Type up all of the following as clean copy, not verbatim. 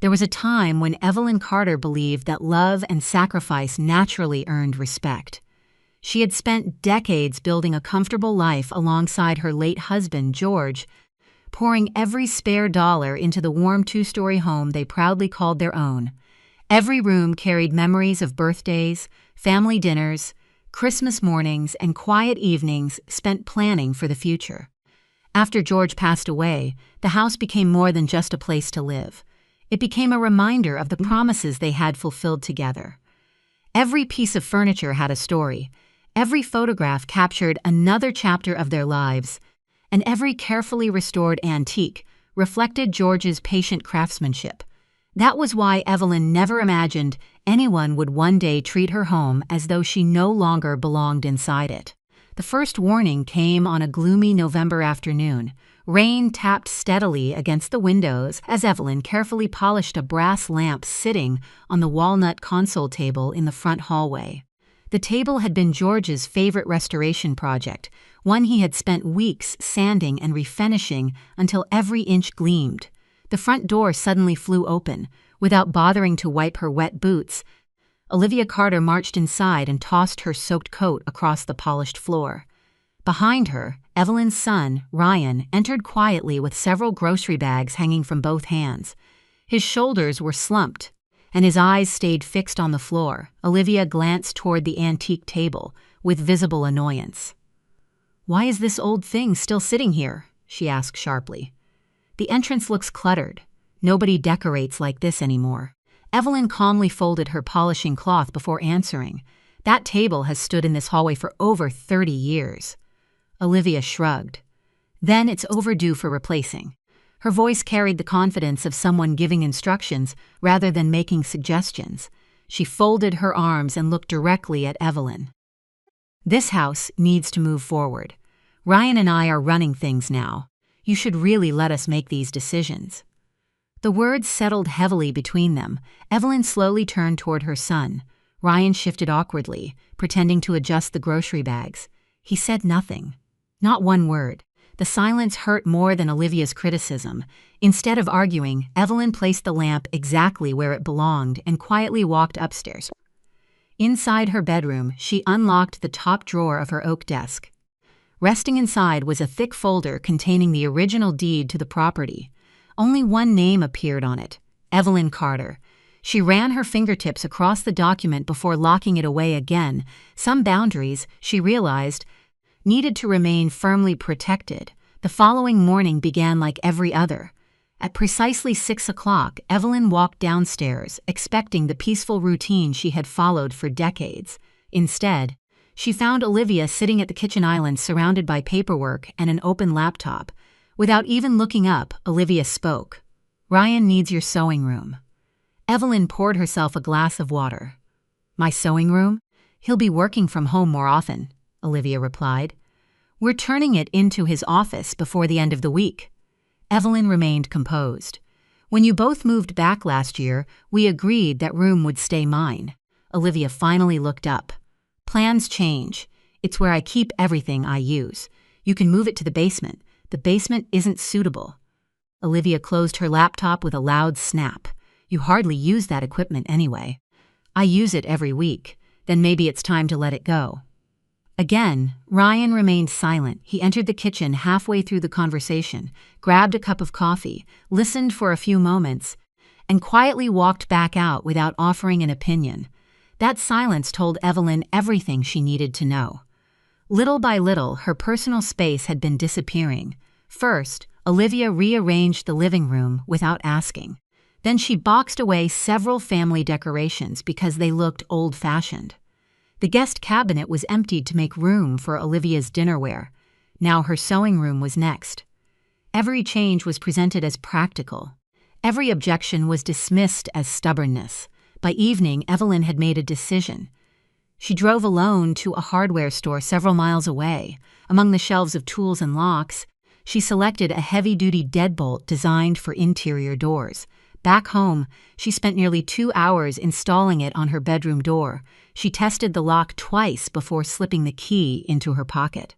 There was a time when Evelyn Carter believed that love and sacrifice naturally earned respect. She had spent decades building a comfortable life alongside her late husband, George, pouring every spare dollar into the warm two-story home they proudly called their own. Every room carried memories of birthdays, family dinners, Christmas mornings, and quiet evenings spent planning for the future. After George passed away, the house became more than just a place to live. It became a reminder of the promises they had fulfilled together. Every piece of furniture had a story. Every photograph captured another chapter of their lives, and every carefully restored antique reflected George's patient craftsmanship. That was why Evelyn never imagined anyone would one day treat her home as though she no longer belonged inside it. The first warning came on a gloomy November afternoon. Rain tapped steadily against the windows as Evelyn carefully polished a brass lamp sitting on the walnut console table in the front hallway. The table had been George's favorite restoration project, one he had spent weeks sanding and refinishing until every inch gleamed. The front door suddenly flew open. Without bothering to wipe her wet boots, Olivia Carter marched inside and tossed her soaked coat across the polished floor. Behind her, Evelyn's son, Ryan, entered quietly with several grocery bags hanging from both hands. His shoulders were slumped, and his eyes stayed fixed on the floor. Olivia glanced toward the antique table with visible annoyance. "Why is this old thing still sitting here?" she asked sharply. "The entrance looks cluttered. Nobody decorates like this anymore." Evelyn calmly folded her polishing cloth before answering. "That table has stood in this hallway for over 30 years. Olivia shrugged. "Then it's overdue for replacing." Her voice carried the confidence of someone giving instructions rather than making suggestions. She folded her arms and looked directly at Evelyn. "This house needs to move forward. Ryan and I are running things now. You should really let us make these decisions." The words settled heavily between them. Evelyn slowly turned toward her son. Ryan shifted awkwardly, pretending to adjust the grocery bags. He said nothing. Not one word. The silence hurt more than Olivia's criticism. Instead of arguing, Evelyn placed the lamp exactly where it belonged and quietly walked upstairs. Inside her bedroom, she unlocked the top drawer of her oak desk. Resting inside was a thick folder containing the original deed to the property. Only one name appeared on it: Evelyn Carter. She ran her fingertips across the document before locking it away again. Some boundaries, she realized, needed to remain firmly protected. The following morning began like every other. At precisely 6 o'clock, Evelyn walked downstairs, expecting the peaceful routine she had followed for decades. Instead, she found Olivia sitting at the kitchen island surrounded by paperwork and an open laptop. Without even looking up, Olivia spoke. "Ryan needs your sewing room." Evelyn poured herself a glass of water. "My sewing room? He'll be working from home more often," Olivia replied. "We're turning it into his office before the end of the week." Evelyn remained composed. "When you both moved back last year, we agreed that room would stay mine." Olivia finally looked up. "Plans change. It's where I keep everything I use. You can move it to the basement. The basement isn't suitable." Olivia closed her laptop with a loud snap. "You hardly use that equipment anyway." "I use it every week. Then maybe it's time to let it go." Again, Ryan remained silent. He entered the kitchen halfway through the conversation, grabbed a cup of coffee, listened for a few moments, and quietly walked back out without offering an opinion. That silence told Evelyn everything she needed to know. Little by little, her personal space had been disappearing. First, Olivia rearranged the living room without asking. Then she boxed away several family decorations because they looked old-fashioned. The guest cabinet was emptied to make room for Olivia's dinnerware. Now her sewing room was next. Every change was presented as practical. Every objection was dismissed as stubbornness. By evening, Evelyn had made a decision. She drove alone to a hardware store several miles away. Among the shelves of tools and locks, she selected a heavy-duty deadbolt designed for interior doors. Back home, she spent nearly 2 hours installing it on her bedroom door. She tested the lock twice before slipping the key into her pocket.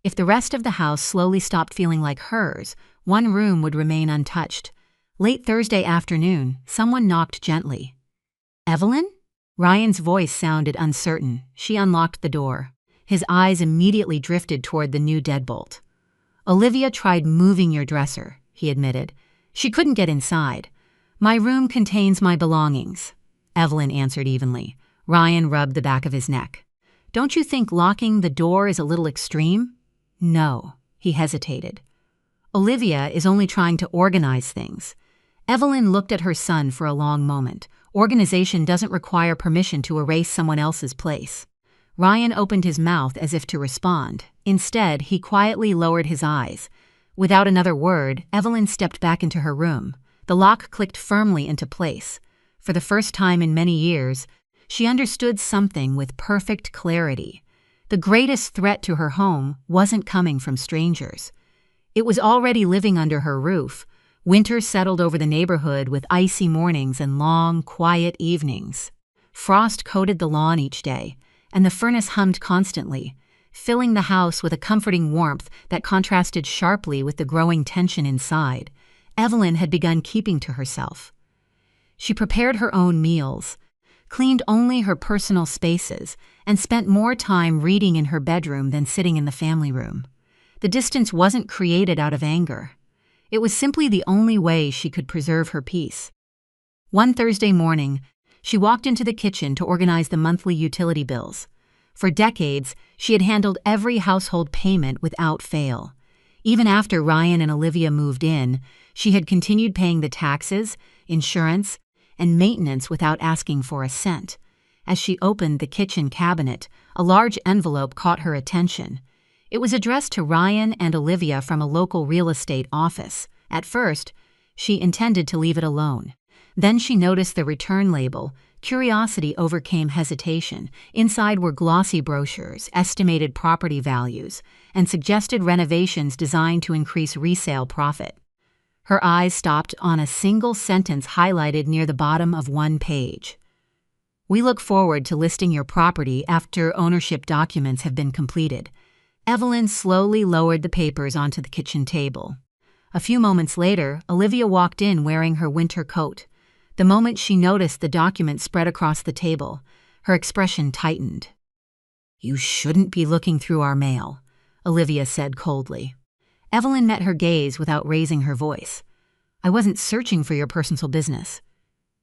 If the rest of the house slowly stopped feeling like hers, one room would remain untouched. Late Thursday afternoon, someone knocked gently. "Evelyn?" Ryan's voice sounded uncertain. She unlocked the door. His eyes immediately drifted toward the new deadbolt. "Olivia tried moving your dresser," he admitted. "She couldn't get inside. My room contains my belongings," Evelyn answered evenly. Ryan rubbed the back of his neck. "Don't you think locking the door is a little extreme?" "No," he hesitated. "Olivia is only trying to organize things." Evelyn looked at her son for a long moment. Organization doesn't require permission to erase someone else's place. Ryan opened his mouth as if to respond. Instead, he quietly lowered his eyes. Without another word, Evelyn stepped back into her room. The lock clicked firmly into place. For the first time in many years, she understood something with perfect clarity. The greatest threat to her home wasn't coming from strangers. It was already living under her roof. Winter settled over the neighborhood with icy mornings and long, quiet evenings. Frost coated the lawn each day, and the furnace hummed constantly, filling the house with a comforting warmth that contrasted sharply with the growing tension inside. Evelyn had begun keeping to herself. She prepared her own meals, cleaned only her personal spaces, and spent more time reading in her bedroom than sitting in the family room. The distance wasn't created out of anger. It was simply the only way she could preserve her peace. One Thursday morning, she walked into the kitchen to organize the monthly utility bills. For decades, she had handled every household payment without fail. Even after Ryan and Olivia moved in, she had continued paying the taxes, insurance, and maintenance without asking for a cent. As she opened the kitchen cabinet, a large envelope caught her attention. It was addressed to Ryan and Olivia from a local real estate office. At first, she intended to leave it alone. Then she noticed the return label. Curiosity overcame hesitation. Inside were glossy brochures, estimated property values, and suggested renovations designed to increase resale profit. Her eyes stopped on a single sentence highlighted near the bottom of one page. "We look forward to listing your property after ownership documents have been completed." Evelyn slowly lowered the papers onto the kitchen table. A few moments later, Olivia walked in wearing her winter coat. The moment she noticed the document spread across the table, her expression tightened. "You shouldn't be looking through our mail," Olivia said coldly. Evelyn met her gaze without raising her voice. "I wasn't searching for your personal business."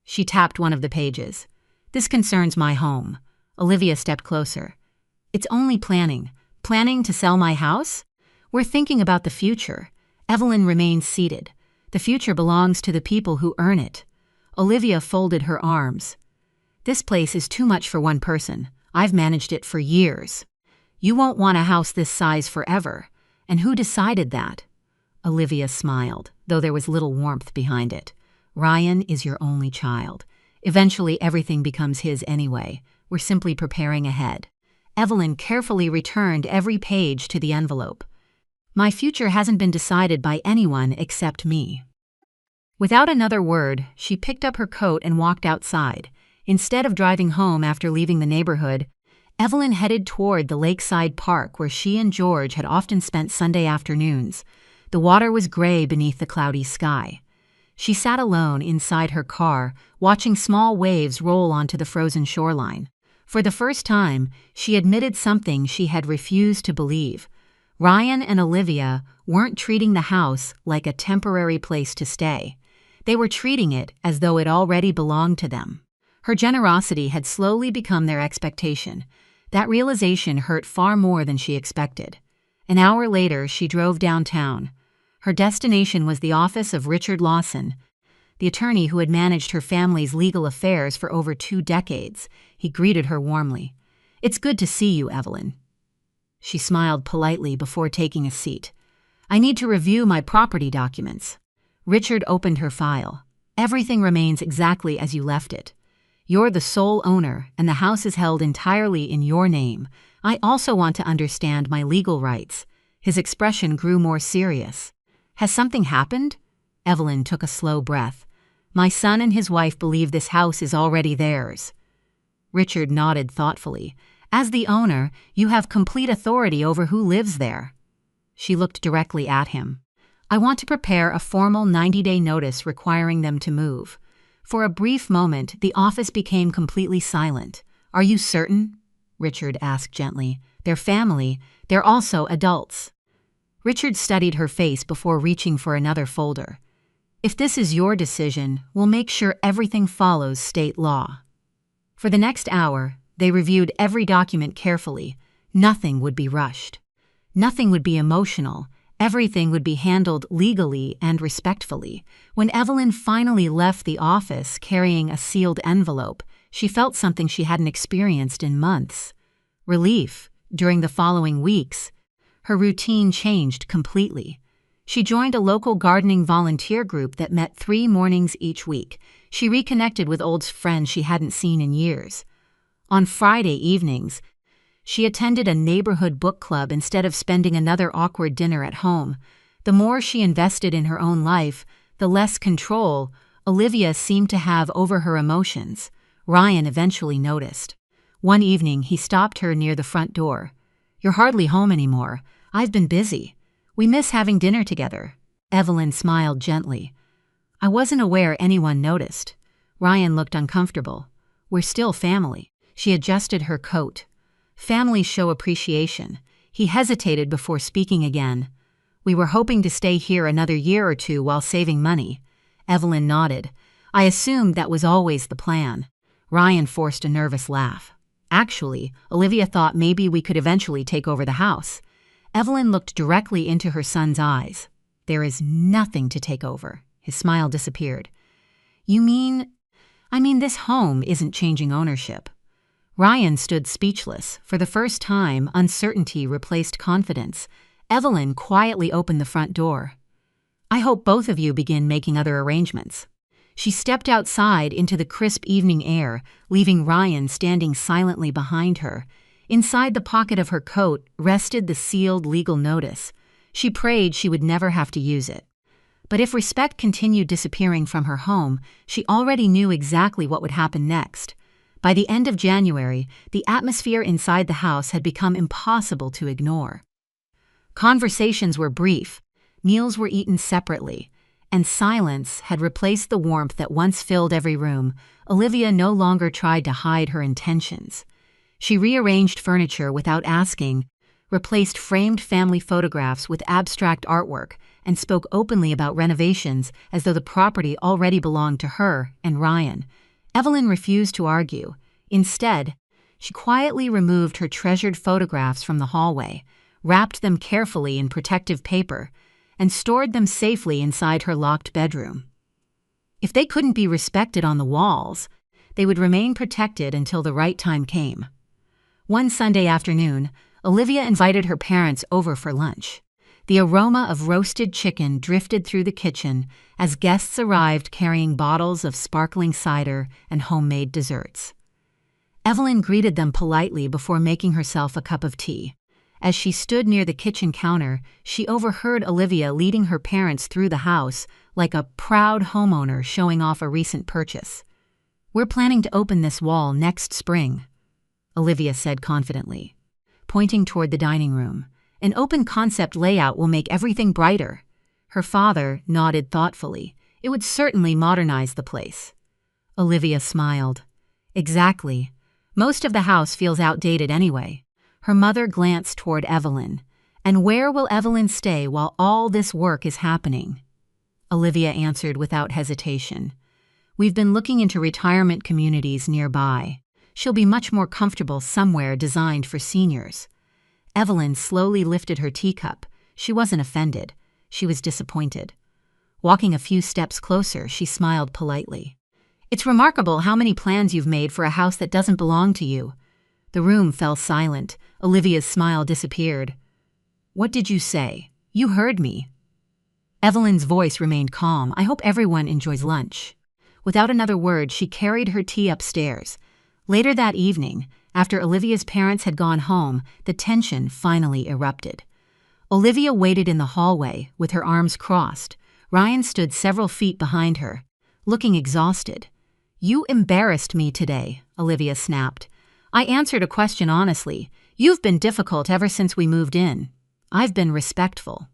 She tapped one of the pages. "This concerns my home." Olivia stepped closer. "It's only planning. Planning to sell my house? We're thinking about the future." Evelyn remained seated. "The future belongs to the people who earn it." Olivia folded her arms. "This place is too much for one person. I've managed it for years. You won't want a house this size forever. And who decided that?" Olivia smiled, though there was little warmth behind it. "Ryan is your only child. Eventually everything becomes his anyway. We're simply preparing ahead." Evelyn carefully returned every page to the envelope. "My future hasn't been decided by anyone except me." Without another word, she picked up her coat and walked outside. Instead of driving home after leaving the neighborhood, Evelyn headed toward the lakeside park where she and George had often spent Sunday afternoons. The water was gray beneath the cloudy sky. She sat alone inside her car, watching small waves roll onto the frozen shoreline. For the first time, she admitted something she had refused to believe. Ryan and Olivia weren't treating the house like a temporary place to stay. They were treating it as though it already belonged to them. Her generosity had slowly become their expectation. That realization hurt far more than she expected. An hour later, she drove downtown. Her destination was the office of Richard Lawson, the attorney who had managed her family's legal affairs for over 2 decades. He greeted her warmly. "It's good to see you, Evelyn." She smiled politely before taking a seat. "I need to review my property documents." Richard opened her file. "Everything remains exactly as you left it. You're the sole owner, and the house is held entirely in your name. I also want to understand my legal rights." His expression grew more serious. "Has something happened?" Evelyn took a slow breath. "My son and his wife believe this house is already theirs." Richard nodded thoughtfully. "As the owner, you have complete authority over who lives there." She looked directly at him. I want to prepare a formal 90-day notice requiring them to move. For a brief moment, the office became completely silent. Are you certain? Richard asked gently. They're family. They're also adults. Richard studied her face before reaching for another folder. If this is your decision, we'll make sure everything follows state law. For the next hour, they reviewed every document carefully. Nothing would be rushed. Nothing would be emotional. Everything would be handled legally and respectfully. When Evelyn finally left the office carrying a sealed envelope, she felt something she hadn't experienced in months. Relief. During the following weeks, her routine changed completely. She joined a local gardening volunteer group that met 3 mornings each week. She reconnected with old friends she hadn't seen in years. On Friday evenings, she attended a neighborhood book club instead of spending another awkward dinner at home. The more she invested in her own life, the less control Olivia seemed to have over her emotions. Ryan eventually noticed. One evening, he stopped her near the front door. "You're hardly home anymore. I've been busy. We miss having dinner together." Evelyn smiled gently. "I wasn't aware anyone noticed." Ryan looked uncomfortable. "We're still family." She adjusted her coat. "Families show appreciation." He hesitated before speaking again. "We were hoping to stay here another year or 2 while saving money." Evelyn nodded. "I assumed that was always the plan." Ryan forced a nervous laugh. "Actually, Olivia thought maybe we could eventually take over the house." Evelyn looked directly into her son's eyes. "There is nothing to take over." His smile disappeared. "You mean? I mean, this home isn't changing ownership." Ryan stood speechless. For the first time, uncertainty replaced confidence. Evelyn quietly opened the front door. "I hope both of you begin making other arrangements." She stepped outside into the crisp evening air, leaving Ryan standing silently behind her. Inside the pocket of her coat rested the sealed legal notice. She prayed she would never have to use it. But if respect continued disappearing from her home, she already knew exactly what would happen next. By the end of January, the atmosphere inside the house had become impossible to ignore. Conversations were brief, meals were eaten separately, and silence had replaced the warmth that once filled every room. Olivia no longer tried to hide her intentions. She rearranged furniture without asking, replaced framed family photographs with abstract artwork, and spoke openly about renovations as though the property already belonged to her and Ryan. Evelyn refused to argue. Instead, she quietly removed her treasured photographs from the hallway, wrapped them carefully in protective paper, and stored them safely inside her locked bedroom. If they couldn't be respected on the walls, they would remain protected until the right time came. One Sunday afternoon, Olivia invited her parents over for lunch. The aroma of roasted chicken drifted through the kitchen as guests arrived carrying bottles of sparkling cider and homemade desserts. Evelyn greeted them politely before making herself a cup of tea. As she stood near the kitchen counter, she overheard Olivia leading her parents through the house like a proud homeowner showing off a recent purchase. "We're planning to open this wall next spring," Olivia said confidently, pointing toward the dining room. "An open-concept layout will make everything brighter." Her father nodded thoughtfully. "It would certainly modernize the place." Olivia smiled. "Exactly. Most of the house feels outdated anyway." Her mother glanced toward Evelyn. "And where will Evelyn stay while all this work is happening?" Olivia answered without hesitation. "We've been looking into retirement communities nearby. She'll be much more comfortable somewhere designed for seniors." Evelyn slowly lifted her teacup. She wasn't offended. She was disappointed. Walking a few steps closer, she smiled politely. "It's remarkable how many plans you've made for a house that doesn't belong to you." The room fell silent. Olivia's smile disappeared. "What did you say? You heard me." Evelyn's voice remained calm. "I hope everyone enjoys lunch." Without another word, she carried her tea upstairs. Later that evening, after Olivia's parents had gone home, the tension finally erupted. Olivia waited in the hallway, with her arms crossed. Ryan stood several feet behind her, looking exhausted. "You embarrassed me today," Olivia snapped. "I answered a question honestly. You've been difficult ever since we moved in." "I've been respectful."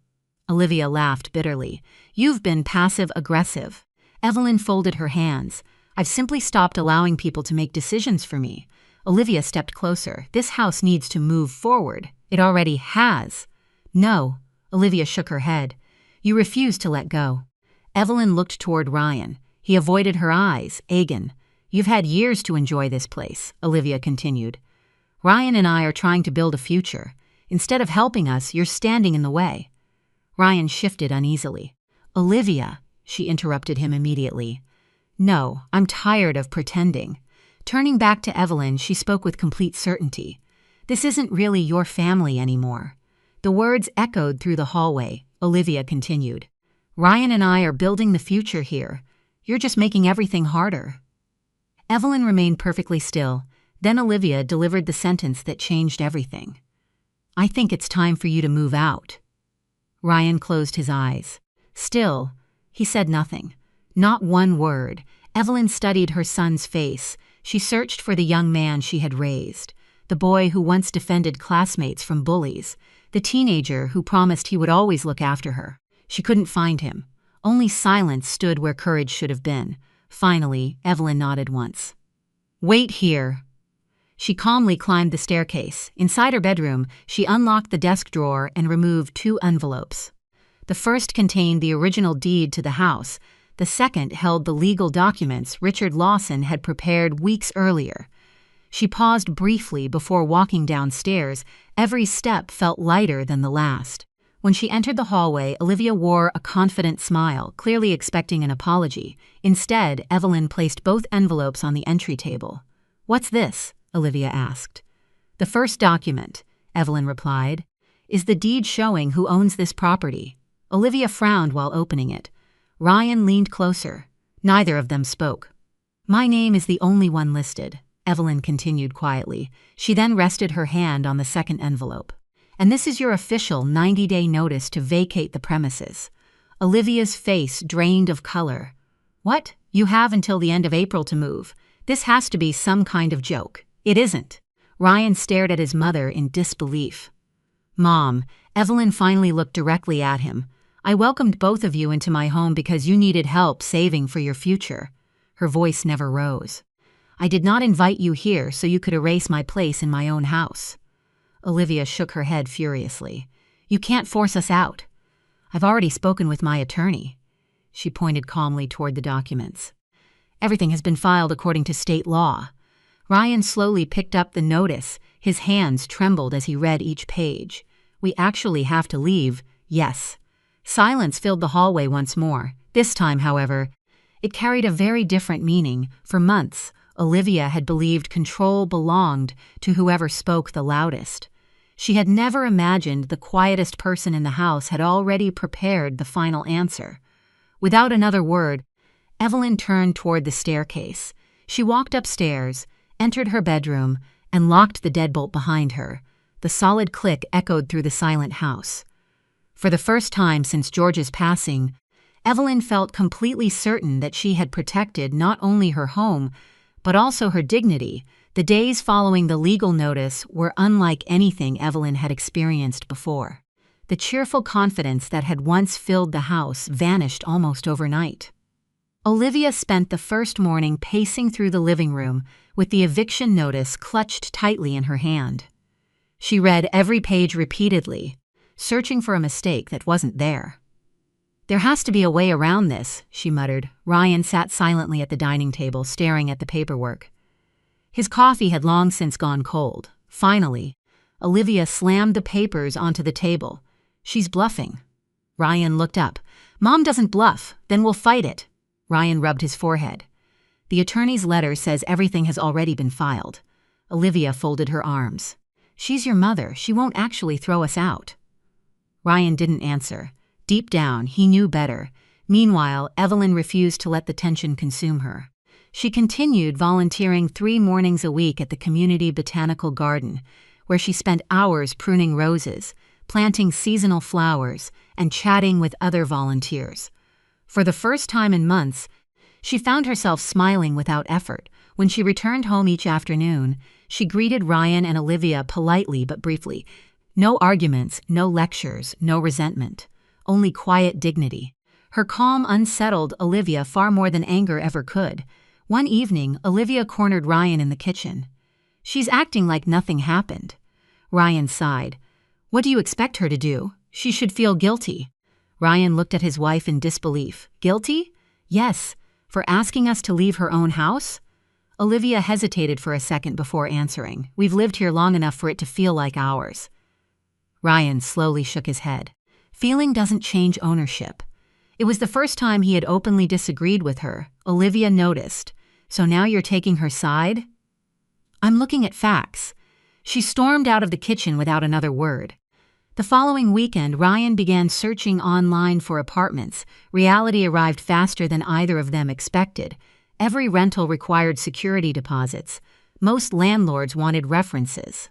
Olivia laughed bitterly. You've been passive-aggressive. Evelyn folded her hands. I've simply stopped allowing people to make decisions for me. Olivia stepped closer. This house needs to move forward. It already has. No. Olivia shook her head. You refuse to let go. Evelyn looked toward Ryan. He avoided her eyes. Aegon. You've had years to enjoy this place, Olivia continued. Ryan and I are trying to build a future. Instead of helping us, you're standing in the way. Ryan shifted uneasily. Olivia, she interrupted him immediately. No, I'm tired of pretending. Turning back to Evelyn, she spoke with complete certainty. This isn't really your family anymore. The words echoed through the hallway. Olivia continued. Ryan and I are building the future here. You're just making everything harder. Evelyn remained perfectly still. Then Olivia delivered the sentence that changed everything. I think it's time for you to move out. Ryan closed his eyes. Still, he said nothing. Not one word. Evelyn studied her son's face. She searched for the young man she had raised, the boy who once defended classmates from bullies, the teenager who promised he would always look after her. She couldn't find him. Only silence stood where courage should have been. Finally, Evelyn nodded once. Wait here. She calmly climbed the staircase. Inside her bedroom, she unlocked the desk drawer and removed 2 envelopes. The first contained the original deed to the house. The second held the legal documents Richard Lawson had prepared weeks earlier. She paused briefly before walking downstairs. Every step felt lighter than the last. When she entered the hallway, Olivia wore a confident smile, clearly expecting an apology. Instead, Evelyn placed both envelopes on the entry table. What's this? Olivia asked. The first document, Evelyn replied, is the deed showing who owns this property. Olivia frowned while opening it. Ryan leaned closer. Neither of them spoke. My name is the only one listed, Evelyn continued quietly. She then rested her hand on the second envelope. And this is your official 90-day notice to vacate the premises. Olivia's face drained of color. What? You have until the end of April to move. This has to be some kind of joke. It isn't. Ryan stared at his mother in disbelief. Mom, Evelyn finally looked directly at him. I welcomed both of you into my home because you needed help saving for your future. Her voice never rose. I did not invite you here so you could erase my place in my own house. Olivia shook her head furiously. You can't force us out. I've already spoken with my attorney. She pointed calmly toward the documents. Everything has been filed according to state law. Ryan slowly picked up the notice. His hands trembled as he read each page. We actually have to leave, yes. Silence filled the hallway once more. This time, however, it carried a very different meaning. For months, Olivia had believed control belonged to whoever spoke the loudest. She had never imagined the quietest person in the house had already prepared the final answer. Without another word, Evelyn turned toward the staircase. She walked upstairs, entered her bedroom, and locked the deadbolt behind her. The solid click echoed through the silent house. For the first time since George's passing, Evelyn felt completely certain that she had protected not only her home, but also her dignity. The days following the legal notice were unlike anything Evelyn had experienced before. The cheerful confidence that had once filled the house vanished almost overnight. Olivia spent the first morning pacing through the living room with the eviction notice clutched tightly in her hand. She read every page repeatedly, searching for a mistake that wasn't there. There has to be a way around this, she muttered. Ryan sat silently at the dining table, staring at the paperwork. His coffee had long since gone cold. Finally, Olivia slammed the papers onto the table. She's bluffing. Ryan looked up. Mom doesn't bluff, then we'll fight it. Ryan rubbed his forehead. The attorney's letter says everything has already been filed. Olivia folded her arms. She's your mother. She won't actually throw us out. Ryan didn't answer. Deep down, he knew better. Meanwhile, Evelyn refused to let the tension consume her. She continued volunteering 3 mornings a week at the community botanical garden, where she spent hours pruning roses, planting seasonal flowers, and chatting with other volunteers. For the first time in months, she found herself smiling without effort. When she returned home each afternoon, she greeted Ryan and Olivia politely but briefly. No arguments, no lectures, no resentment. only quiet dignity. Her calm unsettled Olivia far more than anger ever could. One evening, Olivia cornered Ryan in the kitchen. "She's acting like nothing happened." Ryan sighed. "What do you expect her to do? She should feel guilty." Ryan looked at his wife in disbelief. "Guilty?" "Yes, for asking us to leave her own house?" Olivia hesitated for a second before answering. "We've lived here long enough for it to feel like ours." Ryan slowly shook his head. Feeling doesn't change ownership. It was the first time he had openly disagreed with her. Olivia noticed. "So now you're taking her side?" "I'm looking at facts." She stormed out of the kitchen without another word. The following weekend, Ryan began searching online for apartments. Reality arrived faster than either of them expected. Every rental required security deposits. Most landlords wanted references.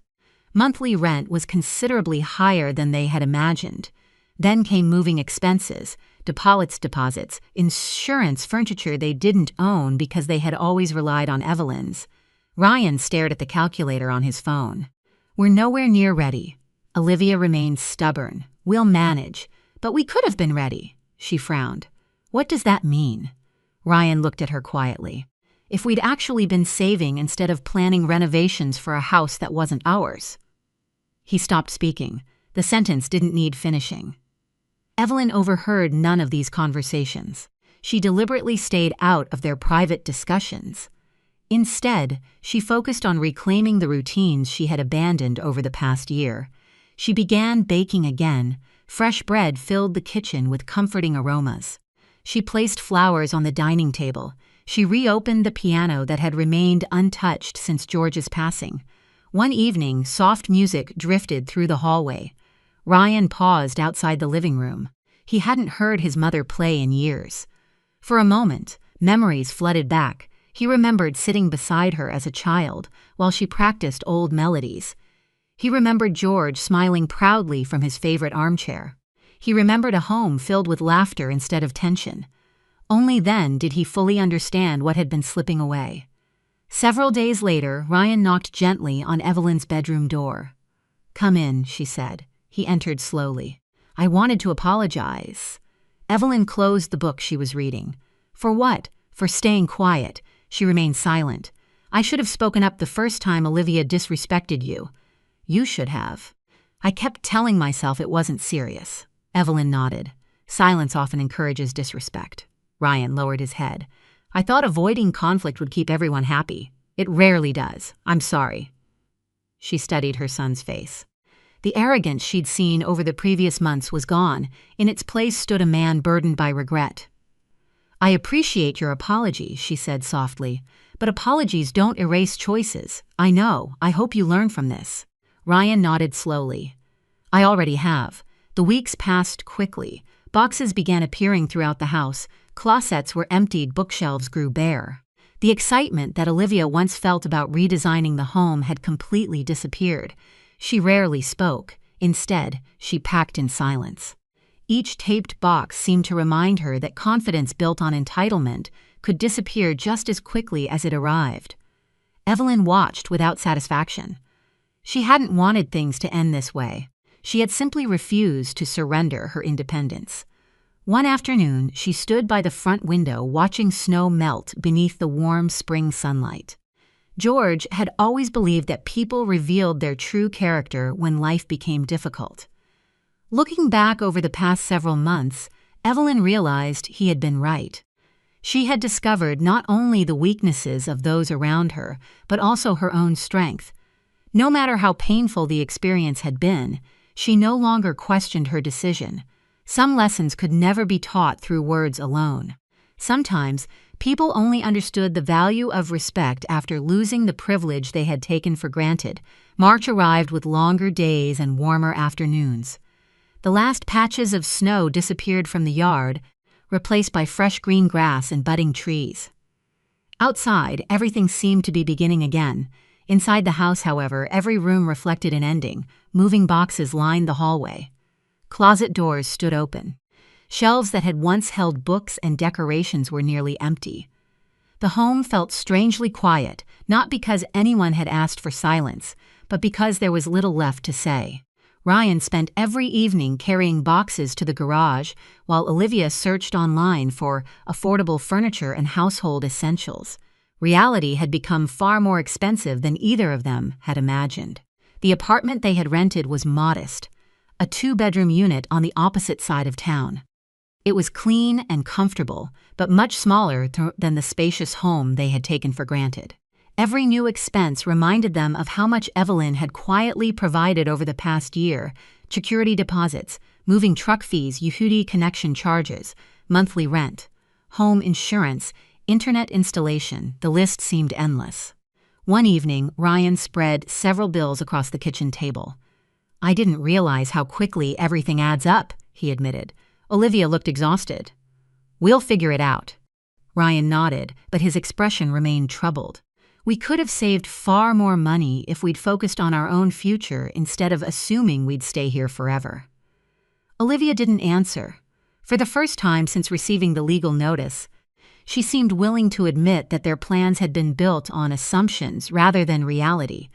Monthly rent was considerably higher than they had imagined. Then came moving expenses, deposits, insurance, furniture they didn't own because they had always relied on Evelyn's. Ryan stared at the calculator on his phone. "We're nowhere near ready." Olivia remained stubborn. "We'll manage. But we could have been ready." She frowned. "What does that mean?" Ryan looked at her quietly. "If we'd actually been saving instead of planning renovations for a house that wasn't ours." He stopped speaking. The sentence didn't need finishing. Evelyn overheard none of these conversations. She deliberately stayed out of their private discussions. Instead, she focused on reclaiming the routines she had abandoned over the past year. She began baking again. Fresh bread filled the kitchen with comforting aromas. She placed flowers on the dining table. She reopened the piano that had remained untouched since George's passing. One evening, soft music drifted through the hallway. Ryan paused outside the living room. He hadn't heard his mother play in years. For a moment, memories flooded back. He remembered sitting beside her as a child while she practiced old melodies. He remembered George smiling proudly from his favorite armchair. He remembered a home filled with laughter instead of tension. Only then did he fully understand what had been slipping away. Several days later, Ryan knocked gently on Evelyn's bedroom door. "Come in," she said. He entered slowly. "I wanted to apologize." Evelyn closed the book she was reading. "For what?" "For staying quiet." She remained silent. "I should have spoken up the first time Olivia disrespected you." "You should have." "I kept telling myself it wasn't serious." Evelyn nodded. "Silence often encourages disrespect." Ryan lowered his head. "I thought avoiding conflict would keep everyone happy. It rarely does. I'm sorry." She studied her son's face. The arrogance she'd seen over the previous months was gone. In its place stood a man burdened by regret. "I appreciate your apology," she said softly, "but apologies don't erase choices. I know. I hope you learn from this." Ryan nodded slowly. "I already have." The weeks passed quickly. Boxes began appearing throughout the house. Closets were emptied, bookshelves grew bare. The excitement that Olivia once felt about redesigning the home had completely disappeared. She rarely spoke. Instead, she packed in silence. Each taped box seemed to remind her that confidence built on entitlement could disappear just as quickly as it arrived. Evelyn watched without satisfaction. She hadn't wanted things to end this way. She had simply refused to surrender her independence. One afternoon, she stood by the front window watching snow melt beneath the warm spring sunlight. George had always believed that people revealed their true character when life became difficult. Looking back over the past several months, Evelyn realized he had been right. She had discovered not only the weaknesses of those around her, but also her own strength. No matter how painful the experience had been, she no longer questioned her decision. Some lessons could never be taught through words alone. Sometimes, people only understood the value of respect after losing the privilege they had taken for granted. March arrived with longer days and warmer afternoons. The last patches of snow disappeared from the yard, replaced by fresh green grass and budding trees. Outside, everything seemed to be beginning again. Inside the house, however, every room reflected an ending. Moving boxes lined the hallway. Closet doors stood open. Shelves that had once held books and decorations were nearly empty. The home felt strangely quiet, not because anyone had asked for silence, but because there was little left to say. Ryan spent every evening carrying boxes to the garage while Olivia searched online for affordable furniture and household essentials. Reality had become far more expensive than either of them had imagined. The apartment they had rented was modest, a two-bedroom unit on the opposite side of town. It was clean and comfortable, but much smaller than the spacious home they had taken for granted. Every new expense reminded them of how much Evelyn had quietly provided over the past year: security deposits, moving truck fees, utility connection charges, monthly rent, home insurance, internet installation. The list seemed endless. One evening, Ryan spread several bills across the kitchen table. "I didn't realize how quickly everything adds up," he admitted. Olivia looked exhausted. "We'll figure it out." Ryan nodded, but his expression remained troubled. "We could have saved far more money if we'd focused on our own future instead of assuming we'd stay here forever." Olivia didn't answer. For the first time since receiving the legal notice, she seemed willing to admit that their plans had been built on assumptions rather than reality.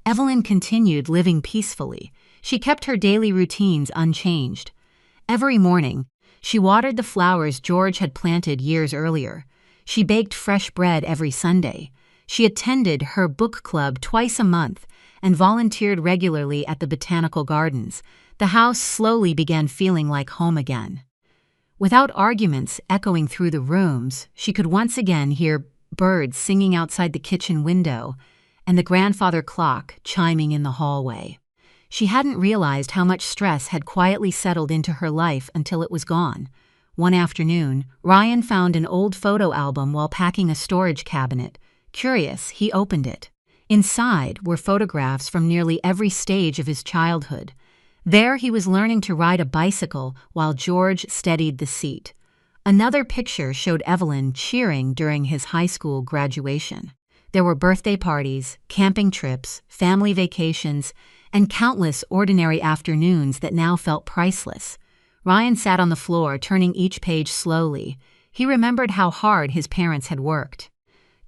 Evelyn continued living peacefully. She kept her daily routines unchanged. Every morning, she watered the flowers George had planted years earlier. She baked fresh bread every Sunday. She attended her book club twice a month and volunteered regularly at the botanical gardens. The house slowly began feeling like home again. Without arguments echoing through the rooms, she could once again hear birds singing outside the kitchen window and the grandfather clock chiming in the hallway. She hadn't realized how much stress had quietly settled into her life until it was gone. One afternoon, Ryan found an old photo album while packing a storage cabinet. Curious, he opened it. Inside were photographs from nearly every stage of his childhood. There he was learning to ride a bicycle while George steadied the seat. Another picture showed Evelyn cheering during his high school graduation. There were birthday parties, camping trips, family vacations, and countless ordinary afternoons that now felt priceless. Ryan sat on the floor, turning each page slowly. He remembered how hard his parents had worked.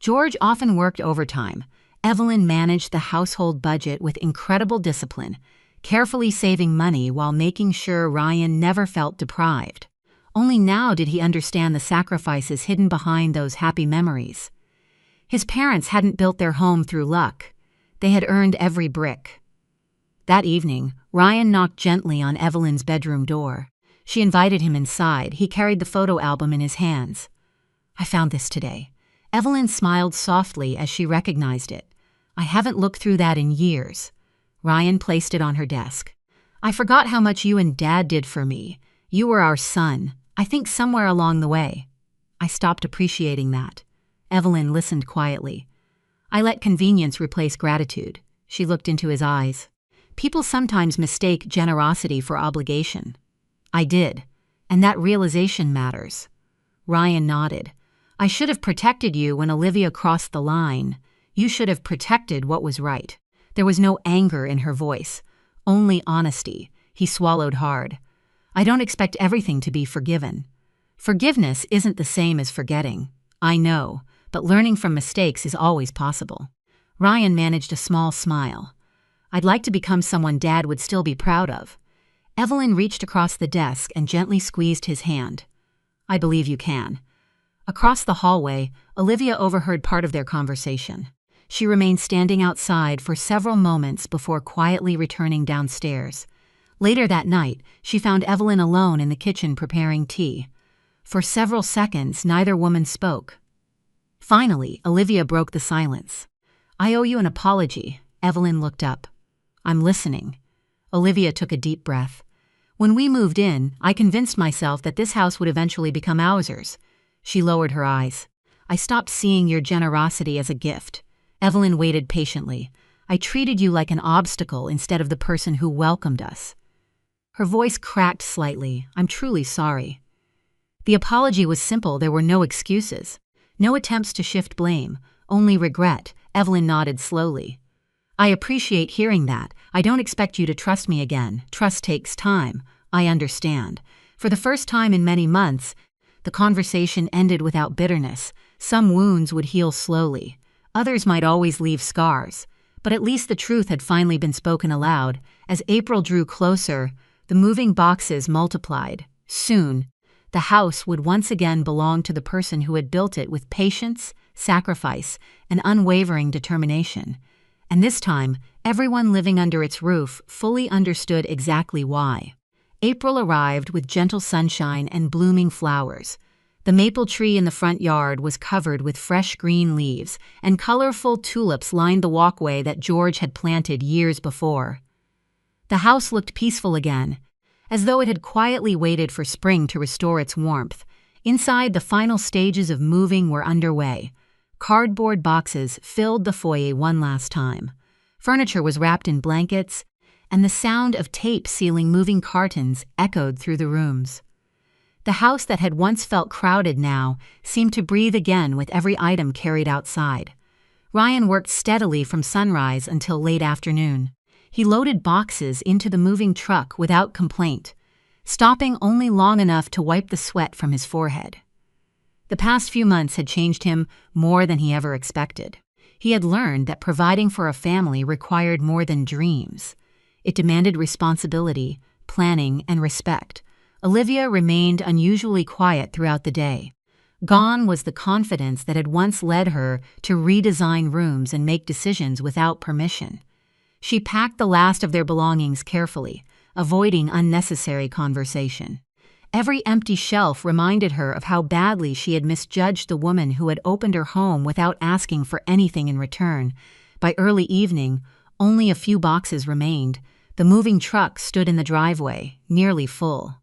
George often worked overtime. Evelyn managed the household budget with incredible discipline, carefully saving money while making sure Ryan never felt deprived. Only now did he understand the sacrifices hidden behind those happy memories. His parents hadn't built their home through luck. They had earned every brick. That evening, Ryan knocked gently on Evelyn's bedroom door. She invited him inside. He carried the photo album in his hands. "I found this today." Evelyn smiled softly as she recognized it. "I haven't looked through that in years." Ryan placed it on her desk. "I forgot how much you and Dad did for me. You were our son. I think somewhere along the way I stopped appreciating that." Evelyn listened quietly. "I let convenience replace gratitude." She looked into his eyes. "People sometimes mistake generosity for obligation." "I did, and that realization matters." Ryan nodded. "I should have protected you when Olivia crossed the line. You should have protected what was right." There was no anger in her voice, only honesty. He swallowed hard. "I don't expect everything to be forgiven. Forgiveness isn't the same as forgetting. I know, but learning from mistakes is always possible." Ryan managed a small smile. "I'd like to become someone Dad would still be proud of." Evelyn reached across the desk and gently squeezed his hand. "I believe you can." Across the hallway, Olivia overheard part of their conversation. She remained standing outside for several moments before quietly returning downstairs. Later that night, she found Evelyn alone in the kitchen preparing tea. For several seconds, neither woman spoke. Finally, Olivia broke the silence. "I owe you an apology." Evelyn looked up. "I'm listening." Olivia took a deep breath. "When we moved in, I convinced myself that this house would eventually become ours." She lowered her eyes. "I stopped seeing your generosity as a gift." Evelyn waited patiently. "I treated you like an obstacle instead of the person who welcomed us." Her voice cracked slightly. "I'm truly sorry." The apology was simple. There were no excuses. No attempts to shift blame. Only regret. Evelyn nodded slowly. "I appreciate hearing that. I don't expect you to trust me again. Trust takes time. I understand." For the first time in many months, the conversation ended without bitterness. Some wounds would heal slowly. Others might always leave scars. But at least the truth had finally been spoken aloud. As April drew closer, the moving boxes multiplied. Soon, the house would once again belong to the person who had built it with patience, sacrifice, and unwavering determination. And this time, everyone living under its roof fully understood exactly why. April arrived with gentle sunshine and blooming flowers. The maple tree in the front yard was covered with fresh green leaves, and colorful tulips lined the walkway that George had planted years before. The house looked peaceful again, as though it had quietly waited for spring to restore its warmth. Inside, the final stages of moving were underway. Cardboard boxes filled the foyer one last time. Furniture was wrapped in blankets, and the sound of tape sealing moving cartons echoed through the rooms. The house that had once felt crowded now seemed to breathe again with every item carried outside. Ryan worked steadily from sunrise until late afternoon. He loaded boxes into the moving truck without complaint, stopping only long enough to wipe the sweat from his forehead. The past few months had changed him more than he ever expected. He had learned that providing for a family required more than dreams. It demanded responsibility, planning, and respect. Olivia remained unusually quiet throughout the day. Gone was the confidence that had once led her to redesign rooms and make decisions without permission. She packed the last of their belongings carefully, avoiding unnecessary conversation. Every empty shelf reminded her of how badly she had misjudged the woman who had opened her home without asking for anything in return. By early evening, only a few boxes remained. The moving truck stood in the driveway, nearly full.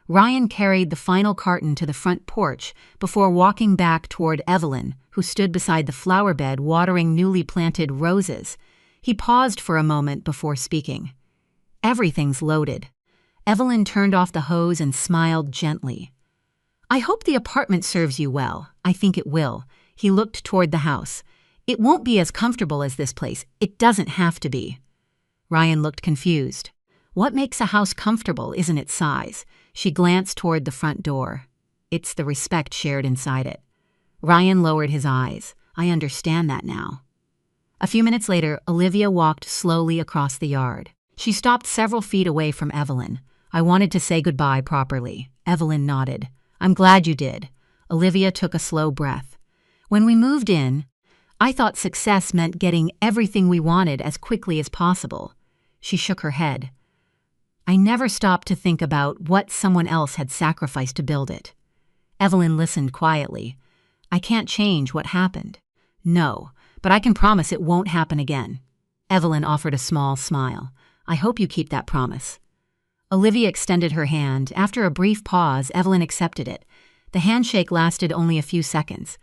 Ryan carried the final carton to the front porch before walking back toward Evelyn, who stood beside the flower bed watering newly planted roses. He paused for a moment before speaking. "Everything's loaded." Evelyn turned off the hose and smiled gently. "I hope the apartment serves you well. I think it will." He looked toward the house. "It won't be as comfortable as this place. It doesn't have to be." Ryan looked confused. What makes a house comfortable isn't its size. She glanced toward the front door. It's the respect shared inside it. Ryan lowered his eyes. "I understand that now." A few minutes later, Olivia walked slowly across the yard. She stopped several feet away from Evelyn. "I wanted to say goodbye properly." Evelyn nodded. "I'm glad you did." Olivia took a slow breath. "When we moved in, I thought success meant getting everything we wanted as quickly as possible." She shook her head. "I never stopped to think about what someone else had sacrificed to build it." Evelyn listened quietly. "I can't change what happened." "No, but I can promise it won't happen again." Evelyn offered a small smile. "I hope you keep that promise." Olivia extended her hand. After a brief pause, Evelyn accepted it. The handshake lasted only a few seconds,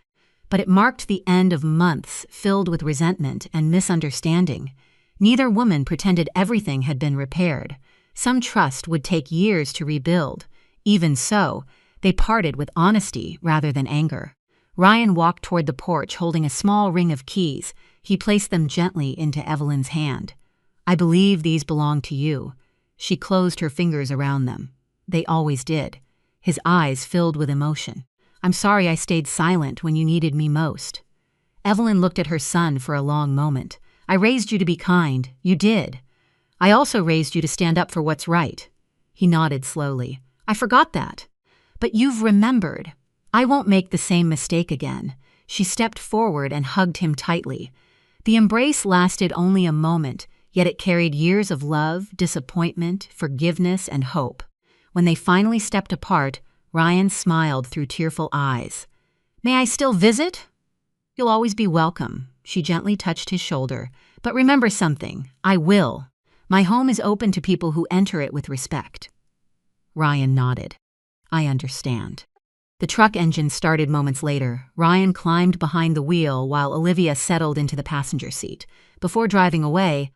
but it marked the end of months filled with resentment and misunderstanding. Neither woman pretended everything had been repaired. Some trust would take years to rebuild. Even so, they parted with honesty rather than anger. Ryan walked toward the porch holding a small ring of keys. He placed them gently into Evelyn's hand. "I believe these belong to you." She closed her fingers around them. They always did. His eyes filled with emotion. "I'm sorry I stayed silent when you needed me most." Evelyn looked at her son for a long moment. "I raised you to be kind. You did. I also raised you to stand up for what's right." He nodded slowly. "I forgot that. But you've remembered. I won't make the same mistake again." She stepped forward and hugged him tightly. The embrace lasted only a moment, yet it carried years of love, disappointment, forgiveness, and hope. When they finally stepped apart, Ryan smiled through tearful eyes. "May I still visit?" "You'll always be welcome." She gently touched his shoulder. "But remember something. I will. My home is open to people who enter it with respect." Ryan nodded. "I understand." The truck engine started moments later. Ryan climbed behind the wheel while Olivia settled into the passenger seat. Before driving away,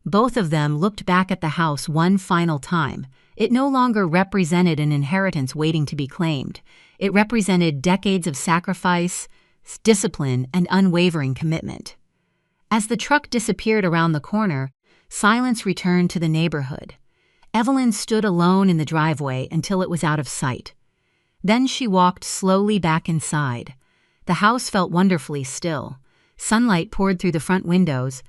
both of them looked back at the house one final time. It no longer represented an inheritance waiting to be claimed. It represented decades of sacrifice, discipline, and unwavering commitment. As the truck disappeared around the corner, silence returned to the neighborhood. Evelyn stood alone in the driveway until it was out of sight. Then she walked slowly back inside. The house felt wonderfully still. Sunlight poured through the front windows,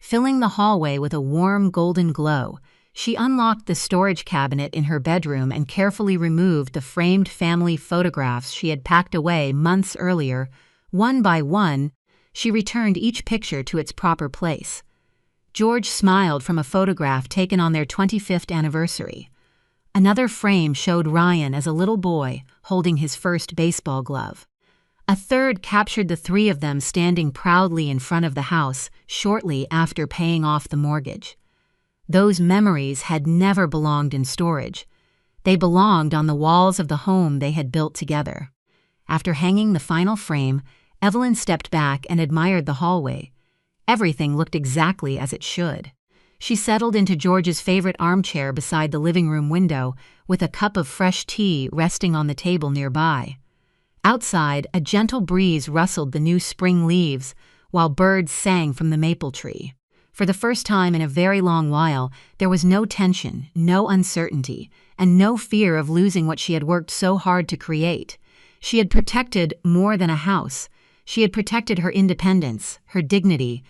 filling the hallway with a warm golden glow. She unlocked the storage cabinet in her bedroom and carefully removed the framed family photographs she had packed away months earlier. One by one, she returned each picture to its proper place. George smiled from a photograph taken on their 25th anniversary. Another frame showed Ryan as a little boy holding his first baseball glove. A third captured the three of them standing proudly in front of the house shortly after paying off the mortgage. Those memories had never belonged in storage. They belonged on the walls of the home they had built together. After hanging the final frame, Evelyn stepped back and admired the hallway. Everything looked exactly as it should. She settled into George's favorite armchair beside the living room window, with a cup of fresh tea resting on the table nearby. Outside, a gentle breeze rustled the new spring leaves, while birds sang from the maple tree. For the first time in a very long while, there was no tension, no uncertainty, and no fear of losing what she had worked so hard to create. She had protected more than a house. She had protected her independence, her dignity,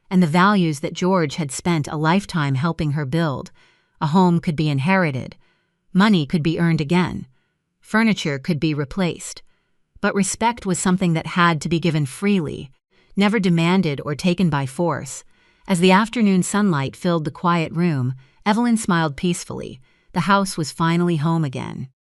and the values that George had spent a lifetime helping her build. A home could be inherited. Money could be earned again. Furniture could be replaced. But respect was something that had to be given freely, never demanded or taken by force. As the afternoon sunlight filled the quiet room, Evelyn smiled peacefully. The house was finally home again.